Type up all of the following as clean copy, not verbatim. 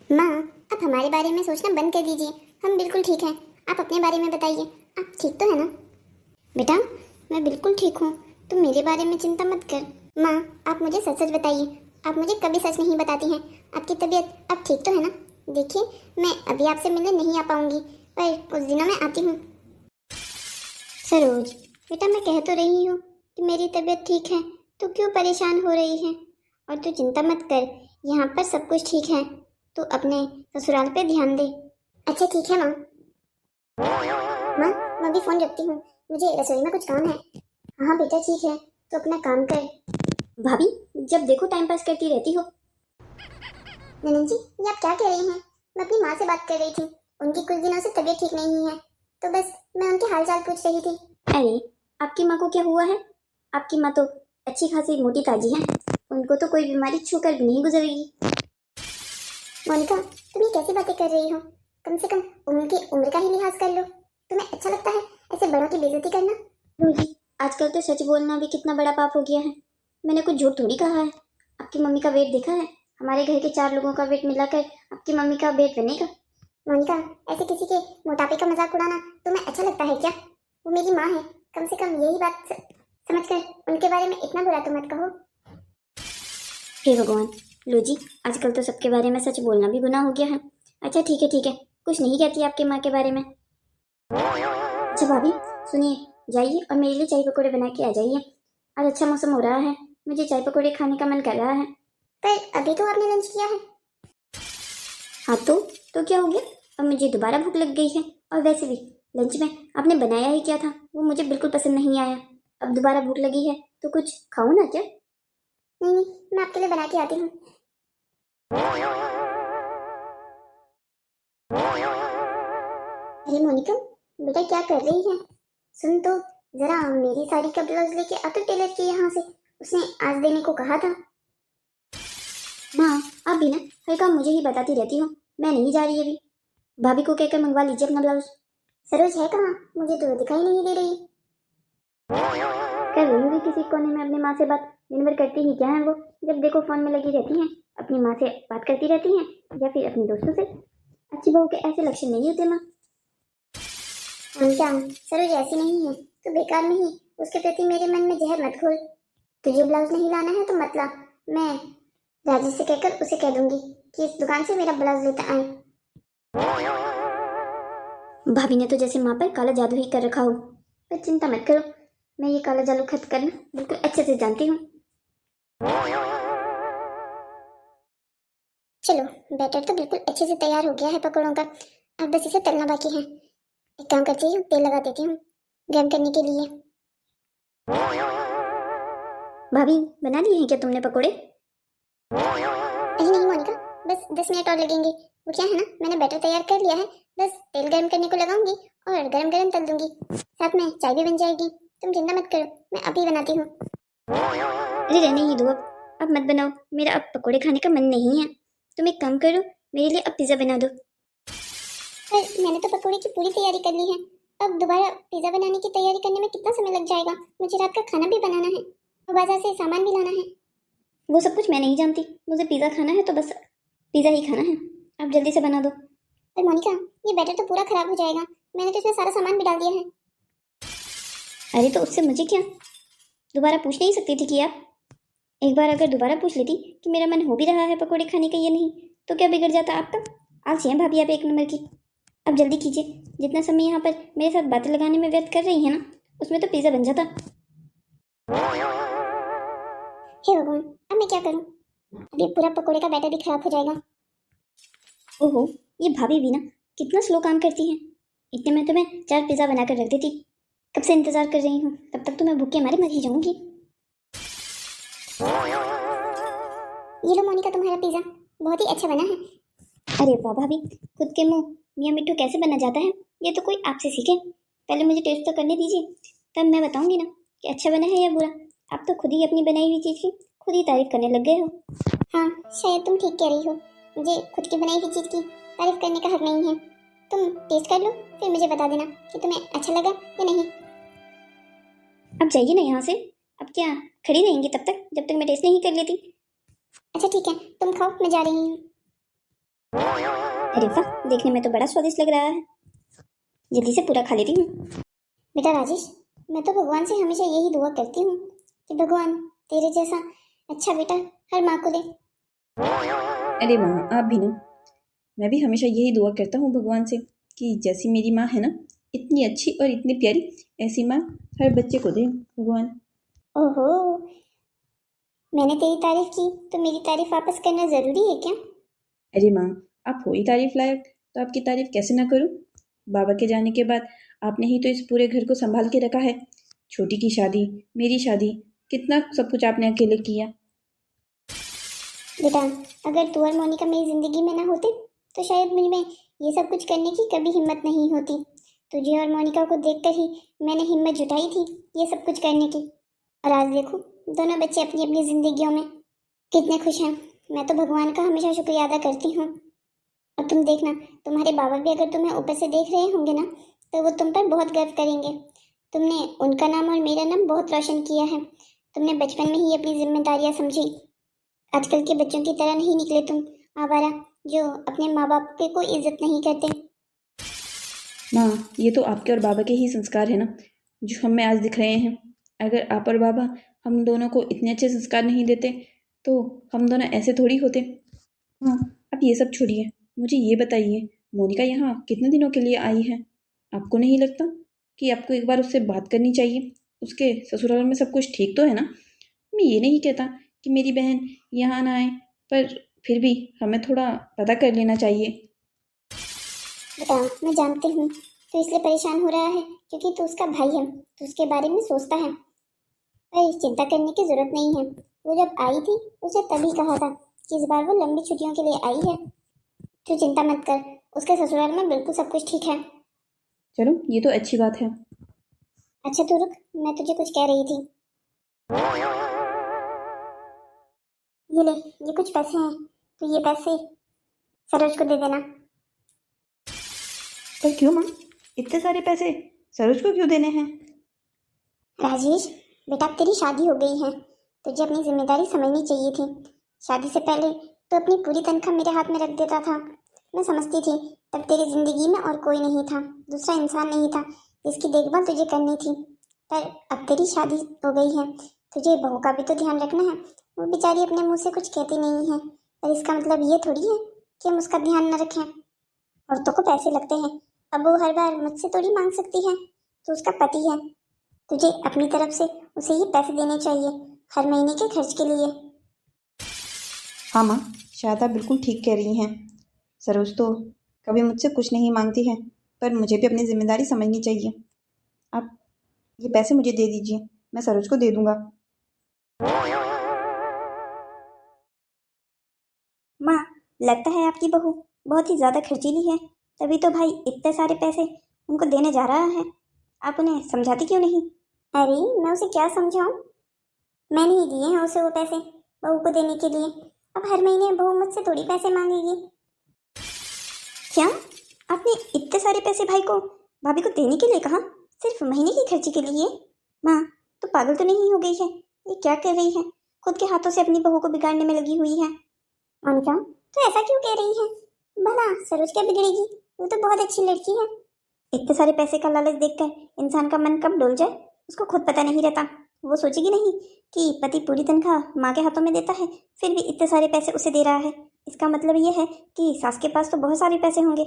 माँ, आप हमारे बारे में सोचना बंद कर दीजिए। हम बिल्कुल ठीक हैं। आप अपने बारे में बताइए, आप ठीक तो है ना? बेटा, मैं बिल्कुल ठीक हूँ। तुम मेरे बारे में चिंता मत कर। माँ, आप मुझे सच सच बताइए। आप मुझे कभी सच नहीं बताती हैं। आपकी तबीयत अब ठीक तो है ना? देखिए, मैं अभी आपसे मिलने नहीं आ पाऊंगी, पर कुछ दिनों में आती हूँ। सरोज, बेटा मैं कह तो रही हूँ कि मेरी तबीयत ठीक है, तो क्यों परेशान हो रही है? और तू चिंता मत कर, यहाँ पर सब कुछ ठीक है। तू अपने ससुराल पे ध्यान दे। अच्छा ठीक है माँ। माँ, मैं अभी फोन रखती हूँ, मुझे रसोई में कुछ काम है। हाँ बेटा ठीक है, तो अपना काम कर। भाभी, जब देखो टाइम पास करती रहती हो। ननन जी, ये आप क्या कह रही हैं? मैं अपनी माँ से बात कर रही थी। उनकी कुछ दिनों से तबीयत ठीक नहीं है, तो बस मैं उनके हाल चाल पूछ रही थी। अरे, आपकी माँ को क्या हुआ है? आपकी माँ तो अच्छी खासी मोटी ताजी है, उनको तो कोई बीमारी छूकर भी नहीं गुजरेगी। मोनिका, तुम ये कैसी बातें कर रही हो? कम से कम उनकी उम्र का ही लिहाज कर लो। तुम्हें अच्छा लगता है ऐसे बड़ों की बेइज्जती करना? रूही, आजकल तो सच बोलना भी कितना बड़ा पाप हो गया है। मैंने कुछ झूठ थोड़ी कहा है। आपकी मम्मी का वेट देखा है? हमारे घर के 4 लोगों का वेट मिलाकर आपकी मम्मी का वेट बनेगा। मोनिका, ऐसे किसी के मोटापे का मजाक उड़ाना तुम्हें अच्छा लगता है क्या? वो मेरी माँ है, कम से कम यही बात समझकर उनके बारे में इतना बुरा तो मत कहो। हे भगवान, लो जी, आजकल तो सबके बारे में सच बोलना भी गुनाह हो गया है। अच्छा ठीक है, कुछ नहीं कहती आपकी माँ के बारे में। अच्छा भाभी, सुनिए, जाइए और मेरे लिए चाय पकौड़े बना के आ जाइए। आज अच्छा मौसम हो रहा है, मुझे चाय पकौड़े खाने का मन कर रहा है। पर अभी तो आपने लंच किया है। हाँ तो क्या हो गया? अब मुझे दोबारा भूख लग गई है, और वैसे भी लंच में आपने बनाया ही क्या था, वो मुझे बिल्कुल पसंद नहीं आया। अब दोबारा भूख लगी है तो कुछ खाऊं ना क्या? नहीं, मैं आपके लिए बना के आती हूँ। अरे मोनिका, बेटा क्या कर रही है? सुन तो, जरा मेरी साड़ी का ब्लाउज लेके आ तो टेलर के यहाँ से। उसने आज देने को कहा था। माँ, आप भी ना हर काम मुझे ही बताती रहती हो। मैं नहीं जा रही अभी। भाभी को कहकर मंगवा लीजिए अपना ब्लाउज। सरोज है कहाँ? मुझे तो दिखाई नहीं दे रही। कर रही होंगी किसी कोने में अपनी माँ से बात। दिन भर करती ही क्या है वो? जब देखो फोन में लगी रहती हैं, अपनी माँ से बात करती रहती हैं, या फिर अपने दोस्तों से। अच्छी बहू के ऐसे लक्षण नहीं होते माँ। क्या सरोज ऐसी नहीं है, तो बेकार में ही उसके प्रति मेरे मन में जहर मत घोल। तुझे ब्लाउज नहीं लाना है तो मत ला। मैं राजेश से कहकर उसे कह दूंगी कि इस दुकान से मेरा ब्लाउज लेता आए। भाभी ने तो जैसे माँ पर काला जादू ही कर रखा हो। पर चिंता मत करो, मैं ये काला जादू खत्म करना बिल्कुल अच्छे से जानती हूँ। चलो, बैटर तो बिल्कुल अच्छे से तैयार हो गया है पकौड़ों का। अब बस इसे तलना बाकी है। एक काम करती हूँ, तेल लगा देती हूँ गर्म करने के लिए। भाभी, बना लिए हैं क्या तुमने पकौड़े? अरे नहीं मोनिका, बस 10 मिनट और लगेंगे। वो क्या है ना, मैंने बैटर तैयार कर लिया है। बस तेल गर्म करने को लगाऊंगी और गरम गरम तल दूंगी। साथ में चाय भी बन जाएगी। तुम चिंता मत करो, मैं अभी बनाती हूँ। अरे रहने ही दो, अब मत बनाओ। मेरा अब पकौड़े खाने का मन नहीं है। तुम एक काम करो, मेरे लिए अब पिज्जा बना दो। पर मैंने तो पकौड़े की पूरी तैयारी कर ली है। अब दोबारा पिज्जा बनाने की तैयारी करने में कितना समय लग जाएगा? मुझे रात का खाना भी बनाना है और बाजार से सामान भी लाना है। वो सब कुछ मैं नहीं जानती, मुझे पिज्जा खाना है तो बस पिज्जा ही खाना है। आप जल्दी से बना दो। पर मोनिका, ये बैटर तो पूरा खराब हो जाएगा। मैंने तो इसमें सारा सामान भी डाल दिया है। अरे तो उससे मुझे क्या? दोबारा पूछ नहीं सकती थी कि आप? एक बार अगर दोबारा पूछ लेती कि मेरा मन हो भी रहा है पकौड़े खाने का या नहीं, तो क्या बिगड़ जाता आपका? आलसी हैं भाभी आप एक नंबर की। अब जल्दी कीजिए, जितना समय यहाँ पर मेरे साथ बातें लगाने में व्यर्थ कर रही है ना, उसमें तो पिज्जा बन जाता। हे भगवान, अब मैं क्या करूं? अब ये पूरा पकौड़े का बैटर भी खराब हो जाएगा। ओहो, ये भाभी भी ना कितना स्लो काम करती है। इतने में तो मैं 4 पिज्जा बनाकर रख देती। कब से इंतजार कर रही हूँ, तब तक तो मैं भूखे मारे मर ही जाऊंगी। ये लो मोनिका, तुम्हारा पिज्जा बहुत ही अच्छा बना है। अरे वाह भाभी, खुद के मुंह मियाँ मिट्टू कैसे बना जाता है, ये तो कोई आपसे सीखे। पहले मुझे टेस्ट तो करने दीजिए, तब मैं बताऊंगी ना कि अच्छा बना है या बुरा। आप तो खुद ही अपनी बनाई हुई चीज़ की खुद ही तारीफ करने लग गए हो। हाँ, शायद तुम ठीक कह रही हो। मुझे खुद की बनाई हुई चीज़ की तारीफ करने का हक नहीं है। तुम टेस्ट कर लो, फिर मुझे बता देना कि तुम्हें अच्छा लगा या नहीं। अब जाइए ना यहाँ से। अब क्या खड़ी रहेंगी तब तक जब तक मैं टेस्ट नहीं कर लेती? अच्छा ठीक है, तुम खाओ, मैं जा रही हूँ। अरे वाह, देखने में तो बड़ा स्वादिष्ट लग रहा है। जल्दी से पूरा खा लेती हूँ। बेटा राजेश, मैं तो भगवान से हमेशा यही दुआ करती हूँ कि भगवान तेरे जैसा अच्छा बेटा हर माँ को दे। अरे माँ, आप भी ना। मैं भी हमेशा यही दुआ करता हूँ भगवान से कि जैसी मेरी माँ है ना, इतनी अच्छी और इतनी प्यारी, ऐसी माँ हर बच्चे को दे भगवान। ओहो, मैंने तेरी तारीफ की तो मेरी तारीफ वापस करना जरूरी है क्या? अरे माँ, आप हो ही तारीफ लायक, तो आपकी तारीफ कैसे ना करूँ। बाबा के जाने के बाद आपने ही तो इस पूरे घर को संभाल के रखा है। छोटी की शादी, मेरी शादी, कितना सब कुछ आपने अकेले किया। बेटा, अगर तू और मोनिका मेरी जिंदगी में ना होते तो शायद मुझ में ये सब कुछ करने की कभी हिम्मत नहीं होती। तुझे और मोनिका को देखकर ही मैंने हिम्मत जुटाई थी ये सब कुछ करने की। और आज देखो, दोनों बच्चे अपनी अपनी जिंदगियों में कितने खुश हैं। मैं तो भगवान का हमेशा शुक्रिया अदा करती हूँ। और तुम देखना, तुम्हारे बाबा भी अगर तुम्हें ऊपर से देख रहे होंगे ना, तो वो तुम पर बहुत गर्व करेंगे। तुमने उनका नाम और मेरा नाम बहुत रोशन किया है। तुमने बचपन में ही अपनी जिम्मेदारियां समझी। आजकल के बच्चों की तरह नहीं निकले तुम आवारा, जो अपने माँ बाप की कोई इज्जत नहीं करते। माँ, ये तो आपके और बाबा के ही संस्कार है ना, जो हमें आज दिख रहे हैं। अगर आप और बाबा हम दोनों को इतने अच्छे संस्कार नहीं देते तो हम दोनों ऐसे थोड़ी होते। हाँ, आप ये सब छोड़िए, मुझे ये बताइए, मोनिका यहाँ कितने दिनों के लिए आई है? आपको नहीं लगता कि आपको एक बार उससे बात करनी चाहिए? उसके ससुराल में सब कुछ ठीक तो है ना? मैं ये नहीं कहता कि मेरी बहन यहाँ ना आए, पर फिर भी हमें थोड़ा पता कर लेना चाहिए। बताओ, मैं जानती हूँ तो इसलिए परेशान हो रहा है क्योंकि तू उसका भाई है, तो उसके बारे में सोचता है। पर चिंता करने की जरूरत नहीं है। वो जब आई थी उसने तभी कहा था कि इस बार वो लंबी छुट्टियों के लिए आई है। तू चिंता मत कर, उसके ससुराल में बिल्कुल सब कुछ ठीक है। चलो, ये तो अच्छी बात है। अच्छा तू रुक, मैं तुझे कुछ कह रही थी। ये ले, ये कुछ पैसे हैं, तो ये पैसे सरोज को दे देना। पर क्यों माँ, इतने सारे पैसे सरोज को क्यों देने हैं? राजेश बेटा, अब तेरी शादी हो गई है, तुझे अपनी जिम्मेदारी समझनी चाहिए थी। शादी से पहले तो अपनी पूरी तनख्वाह मेरे हाथ में रख देता था। मैं समझती थी तब तेरी जिंदगी में और कोई नहीं था, दूसरा इंसान नहीं था जिसकी देखभाल तुझे करनी थी। पर अब तेरी शादी हो गई है, तुझे बहू का भी तो ध्यान रखना है। वो बेचारी अपने मुंह से कुछ कहती नहीं है, पर इसका मतलब ये थोड़ी है कि हम उसका ध्यान न रखें। औरतों को पैसे लगते हैं, अब वो हर बार मुझसे थोड़ी मांग सकती है। तो उसका पति है, तुझे अपनी तरफ से उसे ही पैसे देने चाहिए हर महीने के खर्च के लिए। हाँ माँ, शायद आप बिल्कुल ठीक कह रही हैं। सरोज तो कभी मुझसे कुछ नहीं मांगती है, पर मुझे भी अपनी जिम्मेदारी समझनी चाहिए। आप ये पैसे मुझे दे दीजिए, मैं सरोज को दे दूंगा। माँ, लगता है आपकी बहू बहुत ही ज़्यादा खर्चीली है, तभी तो भाई इतने सारे पैसे उनको देने जा रहा है। आप उन्हें समझाती क्यों नहीं? अरे मैं उसे क्या समझाऊं? मैंने ही दिए हैं उसे वो पैसे बहू को देने के लिए। अब हर महीने बहू मुझसे थोड़ी पैसे मांगेगी। क्या? आपने इतने सारे पैसे भाई को, भाभी को देने के लिए कहा, सिर्फ महीने की खर्ची के लिए? माँ, तो पागल तो नहीं हो गई है? ये क्या कर रही है? खुद के हाथों से अपनी बहू को बिगाड़ने में लगी हुई है। मोनिका, तो ऐसा क्यों कह रही है? भला सरोज क्या बिगड़ेगी? वो तो बहुत अच्छी लड़की है। इतने सारे पैसे का लालच देखकर इंसान का मन कब डोल जाए उसको खुद पता नहीं रहता। वो सोचेगी नहीं कि पति पूरी तनख्वाह माँ के हाथों में देता है, फिर भी इतने सारे पैसे उसे दे रहा है। इसका मतलब ये है कि सास के पास तो बहुत सारे पैसे होंगे।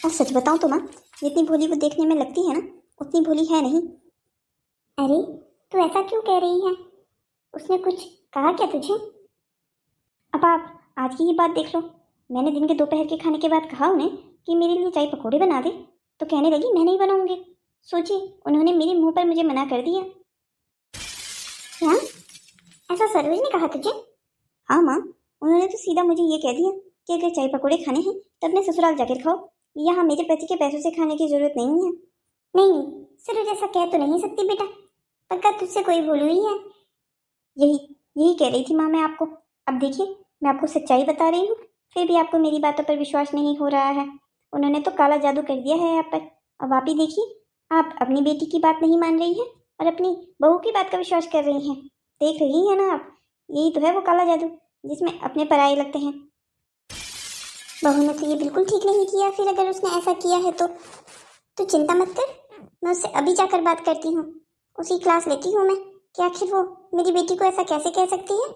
और सच बताऊं तो माँ, जितनी भोली वो देखने में लगती है ना, उतनी भोली है नहीं। अरे तू ऐसा क्यों कह रही है? उसने कुछ कहा क्या तुझे? अब आप आज की ही बात देख लो। मैंने दिन के दोपहर के खाने के बाद कहा उन्हें कि मेरे लिए चाय पकौड़े बना दे, तो कहने लगी मैं नहीं बनाऊंगी। सोचिए, उन्होंने मेरे मुंह पर मुझे मना कर दिया। क्या? ऐसा सरोज ने कहा तुझे? हाँ माँ, उन्होंने तो सीधा मुझे ये कह दिया कि अगर चाय पकौड़े खाने हैं तो अपने ससुराल जाकर खाओ, यहाँ मेरे पति के पैसों से खाने की जरूरत नहीं है। नहीं, सरोज ऐसा कह तो नहीं सकती बेटा, पक्का तुझसे कोई भूल हुई है। यही यही कह रही थी माँ मैं आपको। अब देखिए, मैं आपको सच्चाई बता रही हूँ, फिर भी आपको मेरी बातों पर विश्वास नहीं हो रहा है। उन्होंने तो काला जादू कर दिया है आप पर। अब आप ही देखिए, आप अपनी बेटी की बात नहीं मान रही हैं और अपनी बहू की बात का विश्वास कर रही हैं। देख रही हैं ना आप, यही तो है वो काला जादू जिसमें अपने पराये लगते हैं। बहू ने तो ये बिल्कुल ठीक नहीं किया। फिर अगर उसने ऐसा किया है तो चिंता मत कर, मैं उससे अभी जाकर बात करती हूँ, उसी क्लास लेती हूँ मैं कि आखिर वो मेरी बेटी को ऐसा कैसे कह सकती है।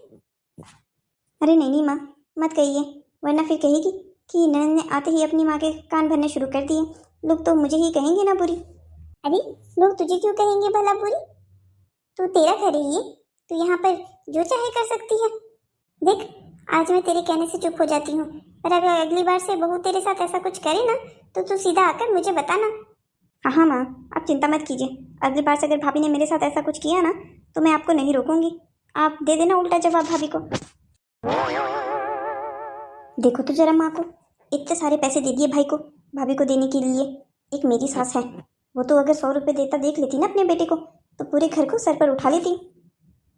अरे नहीं माँ, मत कहिए, वरना फिर कहेगी कि नैन ने आते ही अपनी माँ के कान भरने शुरू कर दिए, लोग तो मुझे ही कहेंगे ना बुरी। अरे लोग तुझे क्यों कहेंगे भला बुरी? तू तेरा घर है ये, तू यहाँ पर जो चाहे कर सकती है। देख, आज मैं तेरे कहने से चुप हो जाती हूँ, पर अगर अगली बार से बहू तेरे साथ ऐसा कुछ करे ना तो तू सीधा आकर मुझे बताना। हाँ माँ, आप चिंता मत कीजिए, अगली बार से अगर भाभी ने मेरे साथ ऐसा कुछ किया ना तो मैं आपको नहीं रोकूंगी। आप दे देना उल्टा जवाब भाभी को। देखो तो जरा माँ को, इतने सारे पैसे दे दिए भाई को भाभी को देने के लिए। एक मेरी सास है, वो तो अगर 100 रुपये देता देख लेती ना अपने बेटे को तो पूरे घर को सर पर उठा लेती।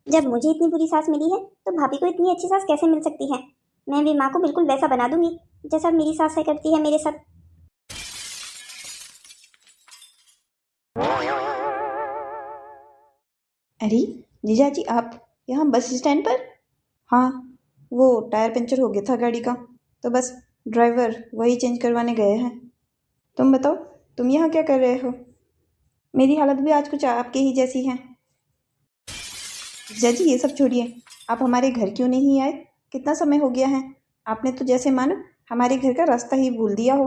जब मुझे इतनी बुरी सास मिली है तो भाभी को इतनी अच्छी सास कैसे मिल सकती है? मैं भी माँ को बिल्कुल वैसा बना दूंगी जैसा मेरी सास है करती है मेरे साथ। अरे जीजा जी, आप यहाँ बस स्टैंड पर? हाँ, वो टायर पंचर हो गया था गाड़ी का, तो बस ड्राइवर वही चेंज करवाने गए हैं। तुम बताओ, तुम यहाँ क्या कर रहे हो? मेरी हालत भी आज कुछ आपके ही जैसी है। जीजा जी ये सब छोड़िए, आप हमारे घर क्यों नहीं आए? कितना समय हो गया है, आपने तो जैसे मानो हमारे घर का रास्ता ही भूल दिया हो।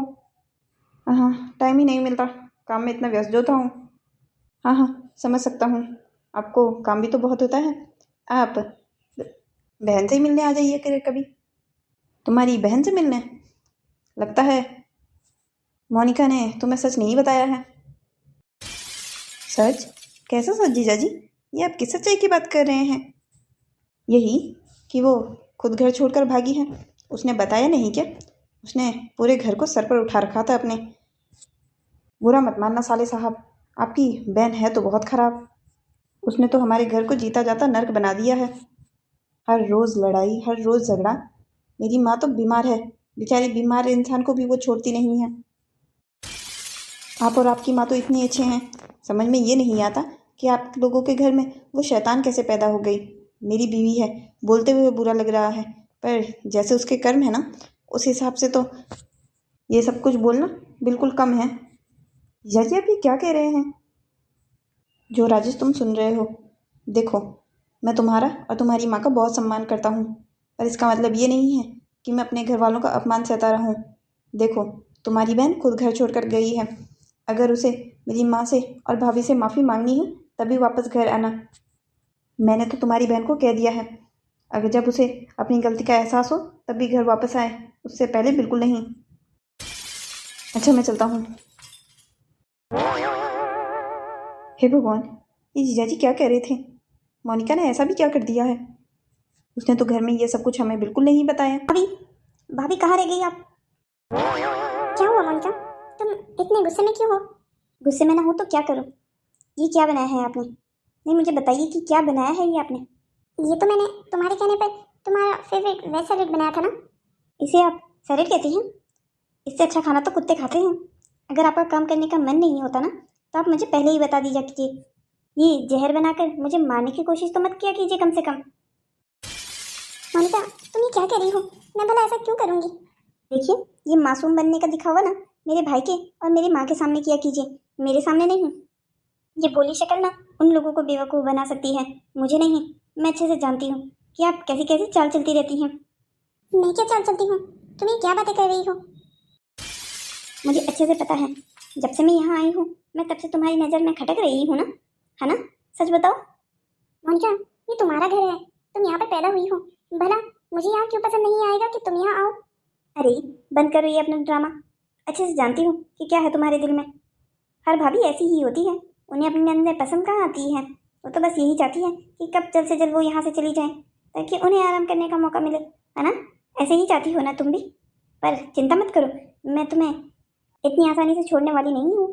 हाँ, टाइम ही नहीं मिलता, काम में इतना व्यस्त होता हूँ। हाँ हाँ, समझ सकता हूँ, आपको काम भी तो बहुत होता है। आप बहन से ही मिलने आ जाइए करे कभी। तुम्हारी बहन से मिलने? लगता है मोनिका ने तुम्हें सच नहीं बताया है। सच? कैसा सच जीजा जी? ये आप किस सच्चाई की बात कर रहे हैं? यही कि वो खुद घर छोड़कर भागी है। उसने बताया नहीं क्या? उसने पूरे घर को सर पर उठा रखा था अपने। बुरा मत मानना साले साहब, आपकी बहन है तो बहुत खराब। उसने तो हमारे घर को जीता जाता नर्क बना दिया है। हर रोज़ लड़ाई, हर रोज़ झगड़ा। मेरी माँ तो बीमार है, बेचारी बीमार इंसान को भी वो छोड़ती नहीं है। आप और आपकी माँ तो इतने अच्छे हैं, समझ में ये नहीं आता कि आप लोगों के घर में वो शैतान कैसे पैदा हो गई। मेरी बीवी है, बोलते हुए बुरा लग रहा है, पर जैसे उसके कर्म है ना, उस हिसाब से तो ये सब कुछ बोलना बिल्कुल कम है। जी आप ये क्या कह रहे हैं? जो राजेश तुम सुन रहे हो, देखो मैं तुम्हारा और तुम्हारी माँ का बहुत सम्मान करता हूँ, पर इसका मतलब ये नहीं है कि मैं अपने घर वालों का अपमान सहता रहूँ। देखो, तुम्हारी बहन खुद घर छोड़कर गई है, अगर उसे मेरी माँ से और भाभी से माफ़ी मांगनी है तभी वापस घर आना। मैंने तो तुम्हारी बहन को कह दिया है, अगर जब उसे अपनी गलती का एहसास हो तभी घर वापस आए, उससे पहले बिल्कुल नहीं। अच्छा, मैं चलता हूँ। हे भगवान, ये जीजाजी क्या कह रहे थे? मोनिका ने ऐसा भी क्या कर दिया है? उसने तो घर में ये सब कुछ हमें बिल्कुल नहीं बताया। भाभी, भाभी कहाँ रह गई आप? क्या हुआ मोनिका, तुम इतने गुस्से में क्यों हो? गुस्से में ना हो तो क्या करूं? ये क्या बनाया है आपने? नहीं, मुझे बताइए कि क्या बनाया है ये आपने? ये तो मैंने तुम्हारे कहने पर तुम्हारा फेवरेट वेज सैलेड बनाया था ना। इसे आप सैलेड कहती हैं? इससे अच्छा खाना तो कुत्ते खाते हैं। अगर आपका काम करने का मन नहीं होता ना तो आप मुझे पहले ही बता दीजिए कीजिए। ये जहर बनाकर मुझे मारने की कोशिश तो मत किया कीजिए कम से कम। मोनिका, तुम ये क्या कह रही हो? मैं भला ऐसा क्यों करूँगी? देखिए, ये मासूम बनने का दिखावा ना मेरे भाई के और मेरी माँ के सामने किया कीजिए, मेरे सामने नहीं। ये बोली शक्ल ना उन लोगों को बेवकूफ़ बना सकती है, मुझे नहीं। मैं अच्छे से जानती हूँ कि आप कैसी कैसी चाल चलती रहती हैं। मैं क्या चाल चलती हूँ? तुम ये क्या बातें कर रही हो? मुझे अच्छे से पता है, जब से मैं यहाँ आई हूँ मैं तब से तुम्हारी नज़र में खटक रही हूँ ना, है ना? सच बताओ। मोनिका, ये तुम्हारा घर है, तुम यहाँ पर पैदा हुई हो, भला मुझे यहाँ क्यों पसंद नहीं आएगा कि तुम यहाँ आओ? अरे बंद करो ये अपना ड्रामा, अच्छे से जानती हूँ कि क्या है तुम्हारे दिल में। हर भाभी ऐसी ही होती है, उन्हें अपने अंदर पसंद कहाँ आती है, वो तो बस यही चाहती है कि कब जल्द से जल्द वो यहाँ से चली जाए ताकि उन्हें आराम करने का मौका मिले, है ना? ऐसे ही चाहती हो ना तुम भी? पर चिंता मत करो, मैं तुम्हें इतनी आसानी से छोड़ने वाली नहीं हूँ।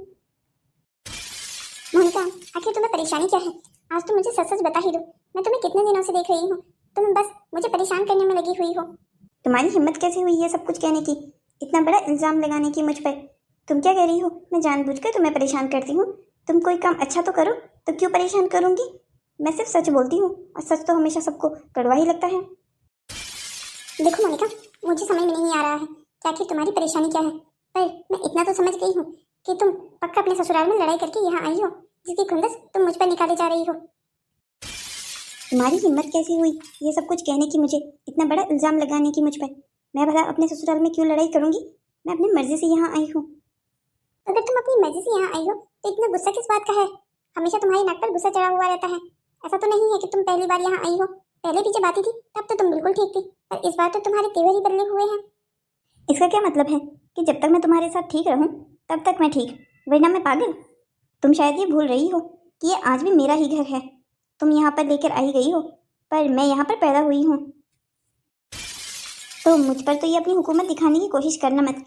मोनिका, आखिर तुम्हें परेशानी क्या है? आज तुम मुझे सच सच बता ही दो, मैं तुम्हें कितने दिनों से देख रही हूँ, तुम बस मुझे परेशान करने में लगी हुई हो। तुम्हारी हिम्मत कैसे हुई ये सब कुछ कहने की, इतना बड़ा इल्ज़ाम लगाने की मुझ पर? तुम क्या कह रही हो मैं जानबूझकर तुम्हें परेशान करती हूँ? तुम कोई काम अच्छा तो करो, तो क्यों परेशान करूँगी? मैं सिर्फ सच बोलती हूँ और सच तो हमेशा सबको कड़वा ही लगता है। देखो मोनिका, मुझे समझ में नहीं आ रहा है कि आखिर तुम्हारी परेशानी क्या है। पर मैं इतना तो समझ गई हूँ कि तुम पक्का अपने ससुराल में लड़ाई करके यहाँ आई हो, जिसकी खुंदस तुम मुझ पर निकाले जा रही हो। तुम्हारी हिम्मत कैसी हुई ये सब कुछ कहने की, मुझे इतना बड़ा इल्जाम लगाने की मुझ पर। मैं भला अपने ससुराल में क्यों लड़ाई करूंगी? मैं अपनी मर्जी से यहाँ आई हूँ। अगर तुम अपनी मर्जी से यहाँ आई हो तो इतना गुस्सा किस बात का है? हमेशा तुम्हारी नाक पर गुस्सा चढ़ा हुआ रहता है। ऐसा तो नहीं है कि तुम पहली बार यहाँ आई हो। पहले भी जब आती थी तब तो तुम बिल्कुल ठीक थी, पर इस बार तो तुम्हारे तेवर ही बदले हुए हैं। इसका क्या मतलब है कि जब तक मैं तुम्हारे साथ ठीक रहूं तब तक मैं ठीक, वरना मैं पागल? तुम शायद ये भूल रही हो कि ये आज भी मेरा ही घर है। तुम यहाँ पर लेकर आई गई हो, पर मैं यहाँ पर पैदा हुई हूँ। तो मुझ पर तो ये अपनी हुकूमत दिखाने की कोशिश करना मत।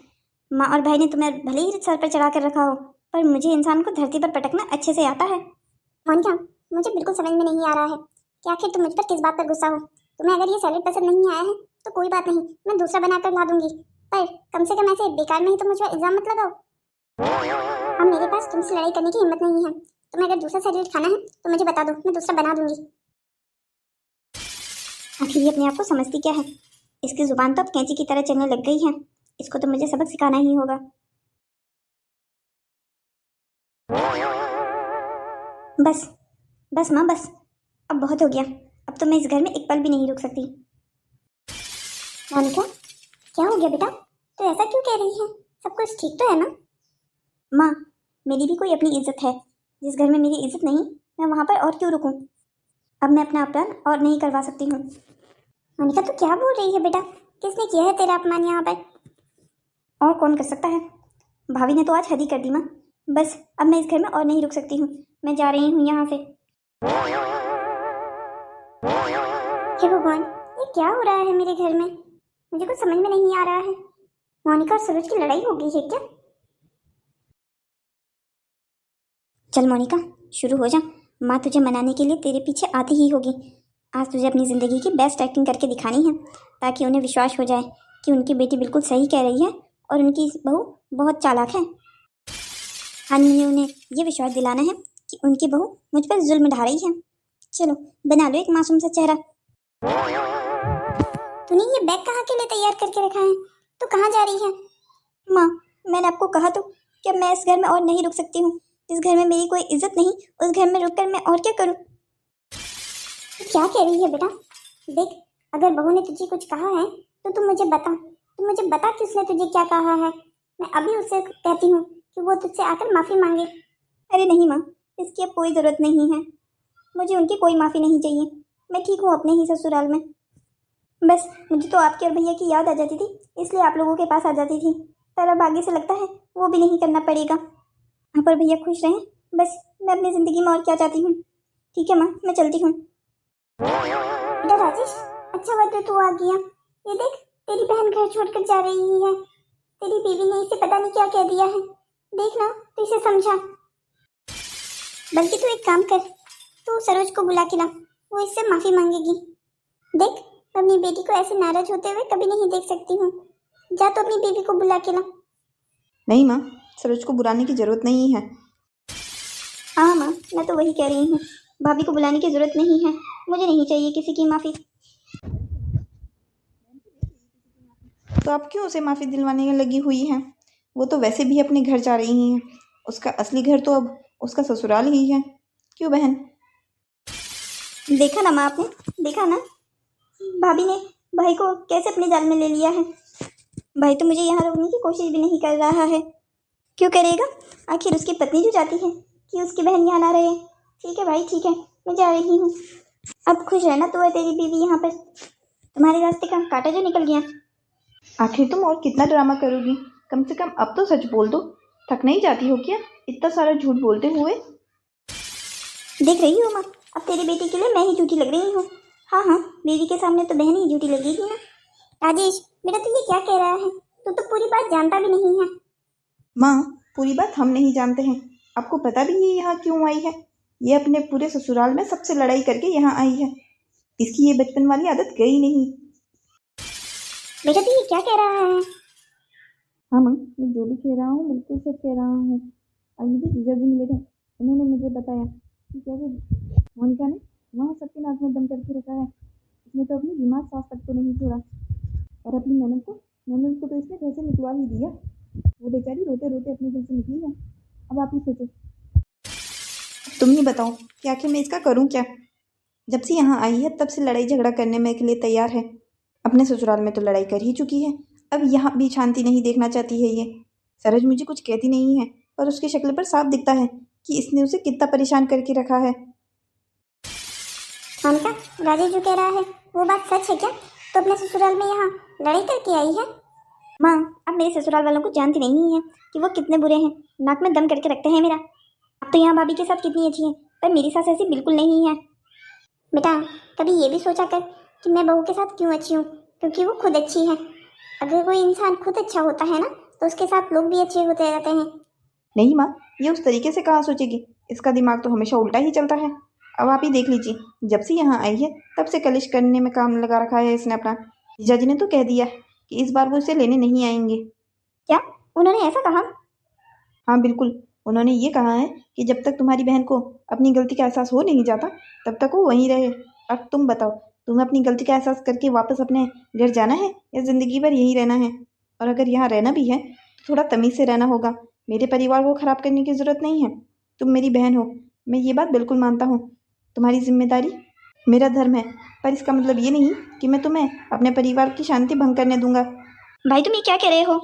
माँ और भाई ने तुम्हें भले ही सर पर चढ़ा कर रखा हो, पर मुझे इंसान को धरती पर पटकना अच्छे से आता है। मोनिका, मुझे बिल्कुल समझ में नहीं आ रहा है कि आखिर तुम मुझ पर किस बात पर गुस्सा हो। तुम्हें अगर ये सैलेड पसंद नहीं आया है तो कोई बात नहीं, मैं दूसरा बनाकर ला दूंगी, पर कम से कम ऐसे बेकार में ही तो मुझ पर इल्जाम मत लगाओ। अब मेरे पास तुमसे लड़ाई करने की हिम्मत नहीं है। तुम्हें अगर दूसरा सैलेड खाना है तो मुझे बता दो, मैं दूसरा बना दूंगी। आखिर ये अपने आप को समझती क्या है? इसकी जुबान तो अब कैंची की तरह चलने लग गई है। इसको तो मुझे सबक सिखाना ही होगा। बस बस माँ, बस अब बहुत हो गया। अब तो मैं इस घर में एक पल भी नहीं रुक सकती। मोनिका, क्या हो गया बेटा? तो ऐसा क्यों कह रही है? सब कुछ ठीक तो है ना? माँ, मेरी भी कोई अपनी इज्जत है। जिस घर में मेरी इज्जत नहीं, मैं वहाँ पर और क्यों रुकूं? अब मैं अपना अपमान और नहीं करवा सकती हूँ। मोनिका, तू क्या बोल रही है बेटा? किसने किया है तेरा अपमान यहाँ पर? और कौन कर सकता है? भाभी ने तो आज हद ही कर दी माँ। बस अब मैं इस घर में और नहीं रुक सकती हूँ। मैं जा रही हूँ यहाँ से। हे भगवान, ये क्या हो रहा है मेरे घर में? मुझे कुछ समझ में नहीं आ रहा है। मोनिका और सूरज की लड़ाई हो गई है क्या? चल मोनिका, शुरू हो जा। माँ तुझे मनाने के लिए तेरे पीछे आती ही होगी। आज तुझे अपनी ज़िंदगी की बेस्ट एक्टिंग करके दिखानी है, ताकि उन्हें विश्वास हो जाए कि उनकी बेटी बिल्कुल सही कह रही है और उनकी बहू बहुत चालाक है। हाँ, मुझे उन्हें ये विश्वास दिलाना है कि उनकी बहू मुझ पर जुल्म ढा रही है। चलो बना लो एक मासूम सा चेहरा। तूने ये बैग कहाँ के लिए तैयार करके रखा है? तू कहाँ जा रही है? माँ, मैंने आपको कहा तो कि मैं इस घर में और नहीं रुक सकती हूँ। जिस घर में मेरी कोई इज्जत नहीं, उस घर में रुककर मैं और क्या करूँ? क्या कह रही है बेटा? देख, अगर बहू ने तुझे कुछ कहा है तो तू मुझे बता। तू मुझे बता कि उसने तुझे क्या कहा है। मैं अभी उससे कहती हूँ कि वो तुझसे आकर माफ़ी मांगे। अरे नहीं माँ, इसकी अब कोई ज़रूरत नहीं है। मुझे उनकी कोई माफ़ी नहीं चाहिए। मैं ठीक हूँ अपने ही ससुराल में। बस मुझे तो आपके और भैया की याद आ जाती थी, इसलिए आप लोगों के पास आ जाती थी। पर अब आगे से लगता है वो भी नहीं करना पड़ेगा। आप और भैया खुश रहें, बस मैं अपनी ज़िंदगी में और क्या चाहती हूँ। ठीक है माँ, मैं चलती हूँ। बेटा राजेश, अच्छा हुआ तो तू आ गया। ये देख, तेरी बहन घर छोड़कर जा रही है। तेरी बीवी ने इसे पता नहीं क्या कह दिया है। देख ना, तू इसे समझा। बल्कि तू एक काम कर, तू सरोज को बुला के ला, वो इससे माफी मांगेगी। देख, मैं अपनी बेटी को ऐसे नाराज होते हुए कभी नहीं देख सकती हूँ। जा तो अपनी बीवी को बुला के ला। नहीं माँ, सरोज को बुलाने की ज़रूरत नहीं है। हाँ माँ, मैं तो वही कह रही हूँ। भाभी को बुलाने की ज़रूरत नहीं है। मुझे नहीं चाहिए किसी की माफ़ी। तो आप क्यों उसे माफ़ी दिलवाने में लगी हुई हैं? वो तो वैसे भी अपने घर जा रही हैं। उसका असली घर तो अब उसका ससुराल ही है। क्यों बहन? देखा ना माँ, आपने देखा ना, भाभी ने भाई को कैसे अपने जाल में ले लिया है। भाई तो मुझे यहाँ रोकने की कोशिश भी नहीं कर रहा है। क्यों करेगा? आखिर उसकी पत्नी जो चाहती है कि उसकी बहन यहाँ ना रहे। ठीक है भाई, ठीक है, मैं जा रही हूँ। अब खुश रहना तू और तेरी बीवी यहाँ पर। तुम्हारे रास्ते का कांटा जो निकल गया। आखिर तुम और कितना ड्रामा करोगी? कम से कम अब तो सच बोल दो। थक नहीं जाती हो क्या इतना सारा झूठ बोलते हुए? देख रही हो माँ, अब तेरी बेटी के लिए मैं ही झूठी लग रही हूँ। हाँ हाँ, बीवी के सामने तो बहन ही झूठी लगेगी ना। राजेश बेटा, तू ये क्या कह रहा है? तू तो पूरी बात जानता भी नहीं है। माँ, पूरी बात हम नहीं जानते हैं। आपको पता भी है यहाँ क्यों आई है? ये अपने पूरे ससुराल में सबसे लड़ाई करके यहाँ आई है। इसकी ये बचपन वाली आदत गई नहीं। बेटा तू ये क्या कह रहा है? हाँ माँ, मैं जो भी कह रहा हूँ बिल्कुल सच कह रहा हूँ। और मुझे जीजा जी मिले थे, उन्होंने मुझे बताया कि कैसे मोनिका ने वहाँ सबके नाक में दम करके रखा है। उसने तो अपनी बीमार सास तक को नहीं छोड़ा और अपनी ननद को मैंने उसको तो इसलिए घर से निकलवा ही दिया, वो बेचारी रोते रोते अपने घर से निकली है। अब आप ही सोचो, तुम ही बताओ कि आखिर मैं इसका करूं क्या। जब से यहाँ आई है तब से लड़ाई झगड़ा करने में के लिए तैयार है। अपने ससुराल में तो लड़ाई कर ही चुकी है, अब यहाँ भी शांति नहीं देखना चाहती है ये। सरज मुझे कुछ कहती नहीं है, पर उसकी शक्ल पर साफ दिखता है कि इसने उसे कितना परेशान करके रखा है। ममता, राजेश जो कह रहा है वो बात सच है क्या? तो अपने ससुराल में यहाँ लड़ाई करके आई है? माँ, अब मेरे ससुराल वालों को जानती नहीं है कि वो कितने बुरे हैं, नाक में दम करके रखते हैं मेरा। अब तो यहाँ भाभी के साथ कितनी अच्छी है, पर मेरी सास ऐसी बिल्कुल नहीं है। बेटा, कभी ये भी सोचा कर कि मैं बहू के साथ क्यों अच्छी हूँ? क्योंकि वो खुद अच्छी है। अगर कोई इंसान खुद अच्छा होता है ना, तो उसके साथ लोग भी अच्छे होते रहते हैं। नहीं माँ, ये उस तरीके से कहाँ सोचेगी, इसका दिमाग तो हमेशा उल्टा ही चलता है। अब आप ही देख लीजिए, जब से यहाँ आई है तब से कलिश करने में काम लगा रखा है इसने अपना। जीजा जी ने तो कह दिया कि इस बार वो इसे लेने नहीं आएंगे। क्या उन्होंने ऐसा कहा? हाँ बिल्कुल, उन्होंने ये कहा है कि जब तक तुम्हारी बहन को अपनी गलती का एहसास हो नहीं जाता तब तक वो वहीं रहे। अब तुम बताओ, तुम्हें अपनी गलती का एहसास करके वापस अपने घर जाना है या ज़िंदगी भर यहीं रहना है? और अगर यहाँ रहना भी है तो थोड़ा तमीज़ से रहना होगा। मेरे परिवार को ख़राब करने की ज़रूरत नहीं है। तुम मेरी बहन हो, मैं ये बात बिल्कुल मानता हूँ। तुम्हारी जिम्मेदारी मेरा धर्म है, पर इसका मतलब ये नहीं कि मैं तुम्हें अपने परिवार की शांति भंग करने दूंगा। भाई, तुम ये क्या कह रहे हो?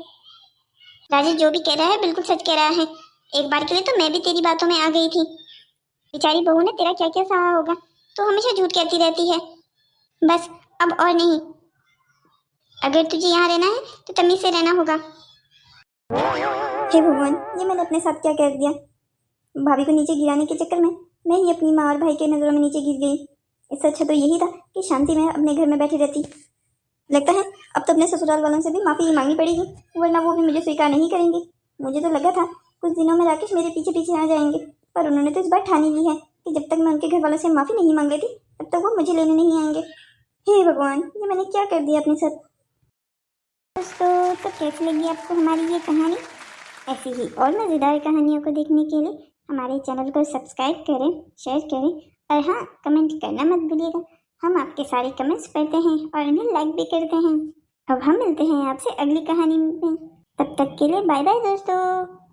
राजेश जो भी कह रहा है बिल्कुल सच कह रहा है। एक बार के लिए तो मैं भी तेरी बातों में आ गई थी। बेचारी बहू ने तेरा क्या क्या सहा होगा, तो हमेशा झूठ कहती रहती है। बस अब और नहीं, अगर तुझे यहाँ रहना है तो तमीज से रहना होगा। हे भगवान, ये मैंने अपने साथ क्या कर दिया? भाभी को नीचे गिराने के चक्कर में मैं ही अपनी माँ और भाई के नज़रों में नीचे गिर गई। इससे अच्छा तो यही था कि शांति में अपने घर में बैठी रहती। लगता है अब तो अपने ससुराल वालों से भी माफ़ी मांगनी पड़ेगी, वरना वो भी मुझे स्वीकार नहीं करेंगे। मुझे तो लगा था कुछ दिनों में राकेश मेरे पीछे पीछे आ जाएंगे, पर उन्होंने तो इस बार ठान ही ली है कि जब तक मैं उनके घर वालों से माफ़ी नहीं मांग लेती तब तक वो मुझे लेने नहीं आएंगे। हे भगवान, ये मैंने क्या कर दिया अपने साथ। दोस्तों, तो कैसी लगी आपको हमारी ये कहानी? ऐसी ही और मज़ेदार कहानियों को देखने के लिए हमारे चैनल को सब्सक्राइब करें, शेयर करें और हाँ, कमेंट करना मत भूलिएगा। हम आपके सारे कमेंट्स पढ़ते हैं और उन्हें लाइक भी करते हैं। अब हम मिलते हैं आपसे अगली कहानी में। तब तक के लिए बाय बाय दोस्तों।